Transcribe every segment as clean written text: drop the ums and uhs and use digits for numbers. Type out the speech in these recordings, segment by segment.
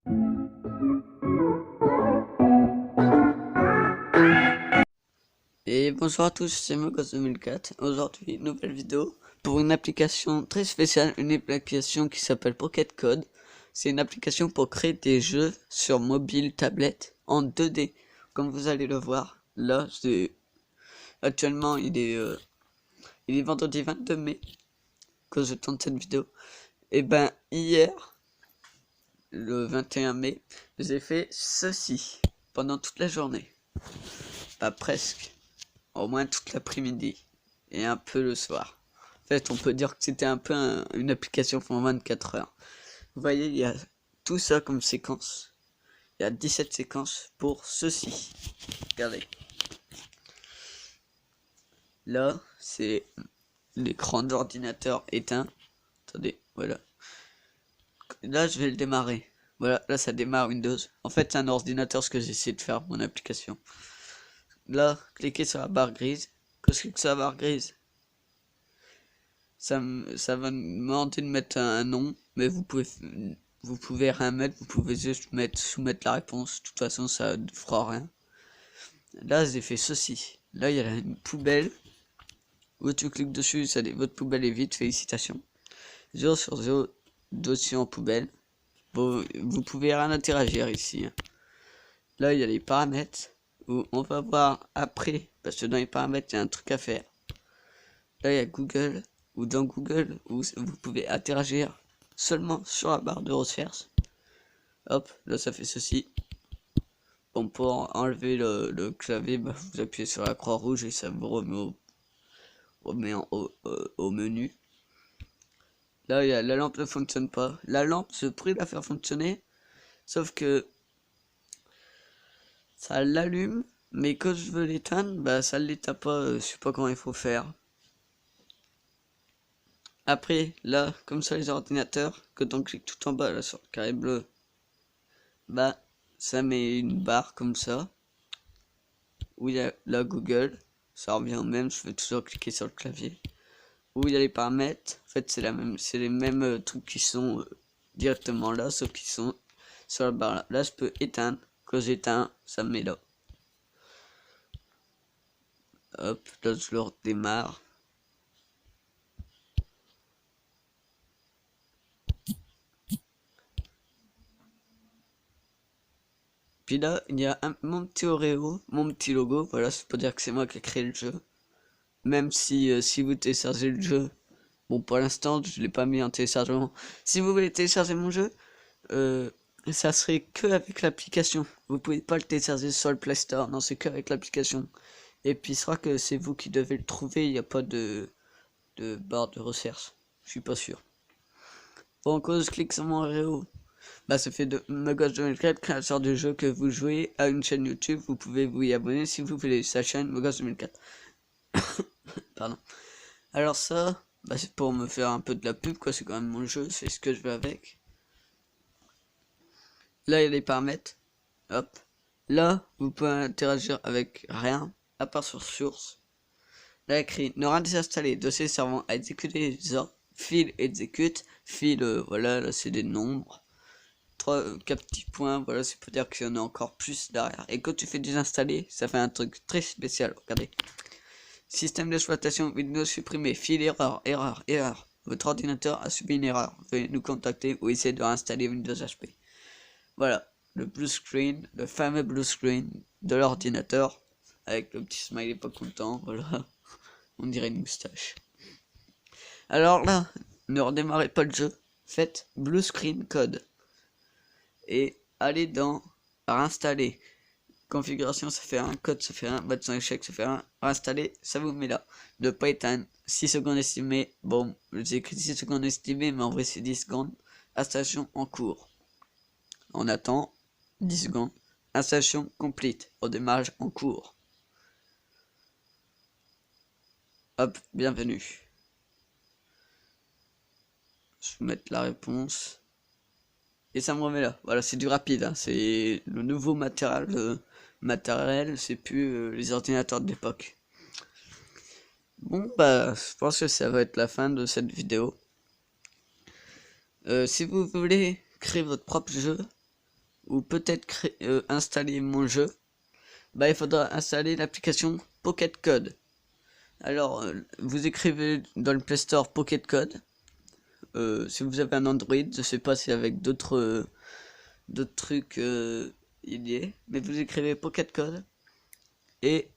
Et bonjour à tous, c'est Mogos2004. Aujourd'hui, nouvelle vidéo pour une application très spéciale, une application qui s'appelle Pocket Code. C'est une application pour créer des jeux sur mobile, tablette, en 2D. Comme vous allez le voir, là, actuellement, il est vendredi 22 mai, que je tourne cette vidéo. Et ben, hier, le 21 mai, j'ai fait ceci pendant toute la journée. Pas presque. Au moins toute l'après-midi et un peu le soir. En fait, on peut dire que c'était un peu une application pour 24 heures. Vous voyez, il y a tout ça comme séquence. Il y a 17 séquences pour ceci. Regardez. Là, c'est l'écran d'ordinateur éteint. Attendez, voilà. Là, je vais le démarrer. Voilà, là, ça démarre Windows. En fait, c'est un ordinateur, ce que j'essaie de faire, mon application. Là, cliquez sur la barre grise. Quand je clique sur la barre grise, ça va me demander de mettre un nom, mais vous pouvez rien mettre, vous pouvez juste soumettre la réponse. De toute façon, ça ne fera rien. Là, j'ai fait ceci. Là, il y a une poubelle. Où tu cliques dessus, votre poubelle est vide, félicitations. 0 sur 0, dossier en poubelle. Vous pouvez rien interagir ici. Là, il y a les paramètres. Où on va voir après, parce que dans les paramètres, il y a un truc à faire. Là, il y a Google. Ou dans Google, où vous pouvez interagir seulement sur la barre de recherche. Hop, là ça fait ceci. Bon, pour enlever le clavier, bah, vous appuyez sur la croix rouge et ça vous remet au menu. Là, il y a la lampe ne fonctionne pas. La lampe, je prie de la faire fonctionner, sauf que ça l'allume, mais quand je veux l'éteindre, bah ça ne l'éteint pas. Je sais pas comment il faut faire. Après, là, comme ça, les ordinateurs, quand on clique tout en bas, là, sur le carré bleu, bah, ça met une barre comme ça, où il y a la Google, ça revient au même, je vais toujours cliquer sur le clavier, où il y a les paramètres, en fait, c'est les mêmes trucs qui sont directement là, sauf qu'ils sont sur la barre là. Là, je peux éteindre, quand j'éteins, ça me met là. Hop, là, je le redémarre. Puis là, il y a mon petit Oreo, mon petit logo. Voilà, c'est pour dire que c'est moi qui ai créé le jeu. Même si vous téléchargez le jeu, bon, pour l'instant, je l'ai pas mis en téléchargement. Si vous voulez télécharger mon jeu, ça serait que avec l'application. Vous pouvez pas le télécharger sur le Play Store. Non, c'est que avec l'application. Et puis, il sera que c'est vous qui devez le trouver. Il n'y a pas de barre de recherche. Je suis pas sûr. Bon, quand je clique sur mon Oreo, bah ça fait de Mogos2004, créateur du jeu que vous jouez, à une chaîne YouTube. Vous pouvez vous y abonner si vous voulez sa chaîne Mogos2004. Pardon. Alors ça, bah c'est pour me faire un peu de la pub, quoi. C'est quand même mon jeu, c'est ce que je veux avec. Là, il y a les paramètres. Hop. Là, vous pouvez interagir avec rien, à part sur source. Là, écrit ne rien désinstaller, dossier servant à exécuter les ordres, file exécute, file, voilà, là c'est des nombres. 4 petits points, voilà, c'est pour dire qu'il y en a encore plus derrière. Et quand tu fais désinstaller, ça fait un truc très spécial, regardez. Système d'exploitation Windows supprimé, file erreur. Votre ordinateur a subi une erreur. Veuillez nous contacter ou essayer de réinstaller Windows HP. Voilà, le blue screen, le fameux blue screen de l'ordinateur, avec le petit smiley pas content, voilà. On dirait une moustache. Alors là, ne redémarrez pas le jeu. Faites blue screen code. Et allez dans réinstaller. Configuration, ça fait 1, code, ça fait 1, bâton échec, ça fait 1, réinstaller, ça vous met là. Ne pas éteindre, 6 secondes estimées. Bon, j'ai écrit 6 secondes estimées, mais en vrai c'est 10 secondes. Installation en cours. On attend 10 secondes. Installation complete. Redémarrage en cours. Hop, bienvenue. Je vais mettre la réponse. Et ça me remet là. Voilà, c'est du rapide. Hein. C'est le nouveau matériel, c'est plus les ordinateurs de l'époque. Bon, bah, je pense que ça va être la fin de cette vidéo. Si vous voulez créer votre propre jeu, ou peut-être installer mon jeu, bah il faudra installer l'application Pocket Code. Alors vous écrivez dans le Play Store Pocket Code. Si vous avez un Android, je sais pas si avec d'autres trucs il y est, mais vous écrivez Pocket Code et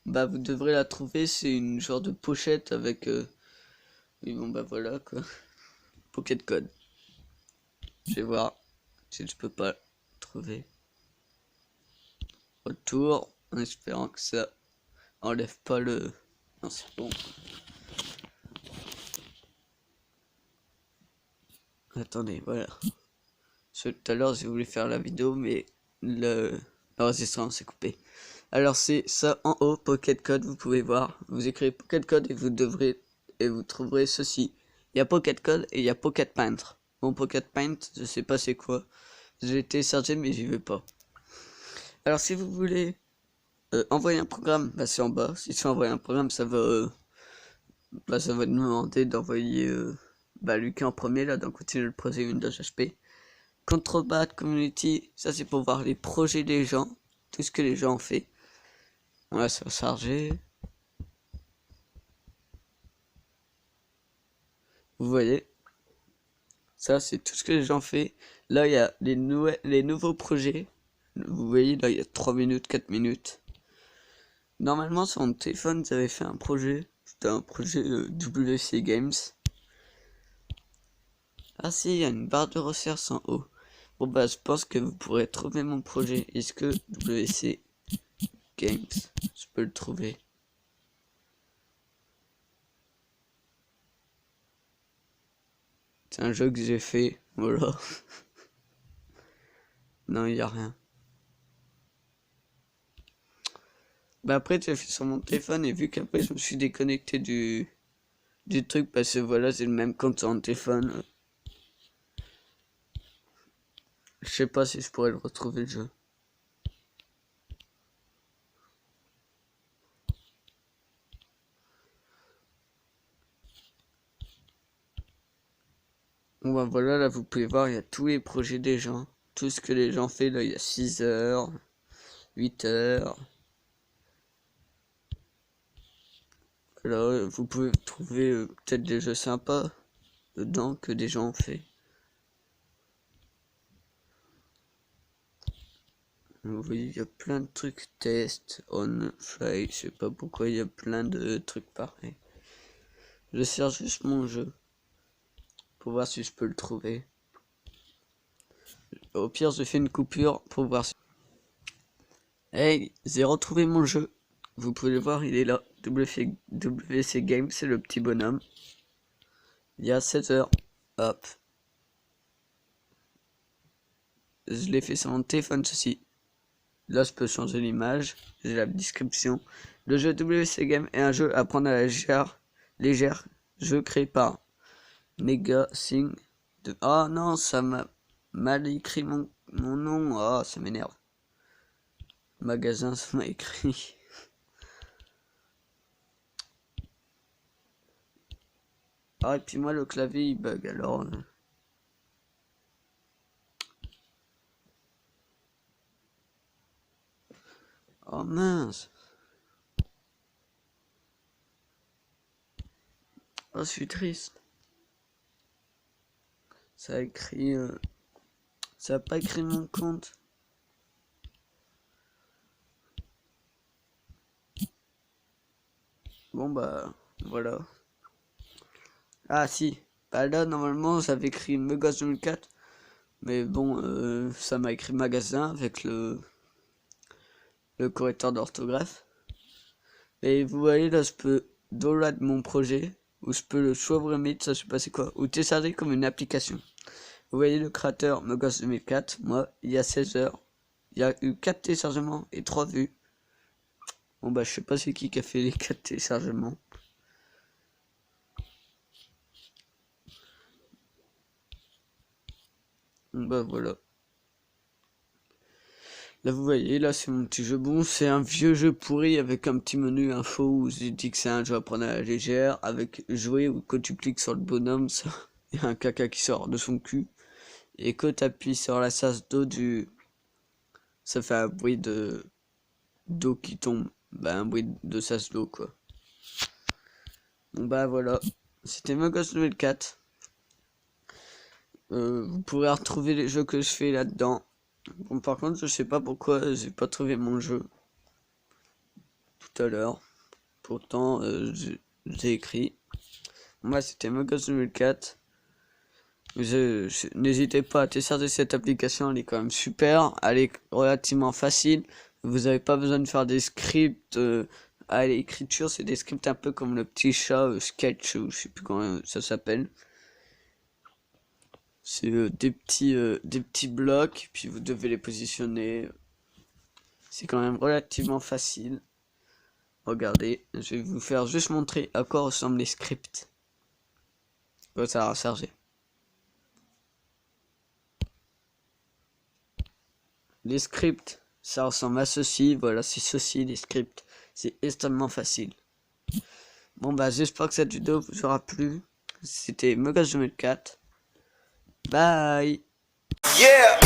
bah vous devrez la trouver. C'est une genre de pochette avec oui, bon bah voilà quoi. Pocket Code. Je vais voir si je peux pas trouver. Retour en espérant que ça enlève pas le... Non, c'est bon. Attendez, voilà. Tout à l'heure j'ai voulu faire la vidéo mais l'enregistrement s'est coupé. Alors c'est ça en haut, Pocket Code, vous pouvez voir. Vous écrivez Pocket Code et vous trouverez ceci. Il y a Pocket Code et il y a Pocket Paint. Bon, Pocket Paint, je sais pas c'est quoi. J'ai téléchargé mais j'y vais pas. Alors si vous voulez envoyer un programme, bah c'est en bas. Si tu veux envoyer un programme, ça va nous demander d'envoyer Lucas en premier là, dans continuer le projet Windows HP. Control Community, ça c'est pour voir les projets des gens, tout ce que les gens ont fait. Voilà, ça va charger. Vous voyez, ça c'est tout ce que les gens ont fait. Là il y a les nouveaux projets. Vous voyez là il y a 3 minutes, 4 minutes. Normalement sur mon téléphone j'avais fait un projet. C'était un projet WC Games. Ah si, il y a une barre de recherche en haut. Bon bah je pense que vous pourrez trouver mon projet. Est-ce que WC Games, je peux le trouver? C'est un jeu que j'ai fait, voilà. Non, il n'y a rien. Bah après j'ai fait sur mon téléphone et vu qu'après je me suis déconnecté du truc parce que voilà c'est le même compte sur mon téléphone. Je sais pas si je pourrais le retrouver le jeu. Bon bah voilà, là vous pouvez voir, il y a tous les projets des gens. Tout ce que les gens font, là il y a 6 heures, 8 heures. Là vous pouvez trouver peut-être des jeux sympas dedans que des gens ont fait. Vous voyez, il y a plein de trucs test, on, fly, je sais pas pourquoi il y a plein de trucs pareils. Je cherche juste mon jeu pour voir si je peux le trouver. Au pire, je fais une coupure pour voir si... Hey, j'ai retrouvé mon jeu. Vous pouvez le voir, il est là. WC Game, c'est le petit bonhomme. Il y a 7 heures. Hop. Je l'ai fait sur mon téléphone, ceci. Là, je peux changer l'image. J'ai la description. Le jeu WC Game est un jeu à prendre à la légère. Jeu créé par Mega Thing. Ah non, ça m'a mal écrit mon nom. Ah, ça m'énerve. Magasin, ça m'a écrit. Ah, et puis moi, le clavier, il bug, alors... Oh mince. Oh, je suis triste. Ça a écrit... Ça a pas écrit mon compte. Bon bah, voilà. Ah si. Bah là, normalement, j'avais écrit Megos 2004. Mais bon, ça m'a écrit magasin avec le correcteur d'orthographe. Et vous voyez là, je peux download mon projet, ou je peux le choisir, ça je sais pas c'est quoi, ou télécharger comme une application. Vous voyez le créateur Megos 2004, moi, il y a 16 heures, il y a eu 4 téléchargements et 3 vues. Bon bah je sais pas c'est qui a fait les 4 téléchargements. Bon bah voilà. Là vous voyez, là c'est mon petit jeu. Bon, c'est un vieux jeu pourri avec un petit menu info où je dis que c'est un jeu à prendre à la légère, avec jouer où quand tu cliques sur le bonhomme, ça, il y a un caca qui sort de son cul. et que tu appuies sur la sas d'eau ça fait un bruit d'eau qui tombe, bah un bruit de sas d'eau quoi. Bon bah voilà, c'était Mogos 2004. Vous pourrez retrouver les jeux que je fais là-dedans. Bon, par contre, je sais pas pourquoi j'ai pas trouvé mon jeu tout à l'heure. Pourtant, j'ai écrit. Moi, c'était Mogos 2004. N'hésitez pas à télécharger cette application, elle est quand même super. Elle est relativement facile. Vous n'avez pas besoin de faire des scripts à l'écriture. C'est des scripts un peu comme le petit chat Sketch, ou je sais plus comment ça s'appelle. C'est des petits blocs, puis vous devez les positionner. C'est quand même relativement facile. Regardez, je vais vous faire juste montrer à quoi ressemblent les scripts. Ouais, ça va recharger. Les scripts, ça ressemble à ceci. Voilà, c'est ceci, les scripts. C'est extrêmement facile. Bon bah, j'espère que cette vidéo vous aura plu. C'était Mogos 2004. Bye. Yeah.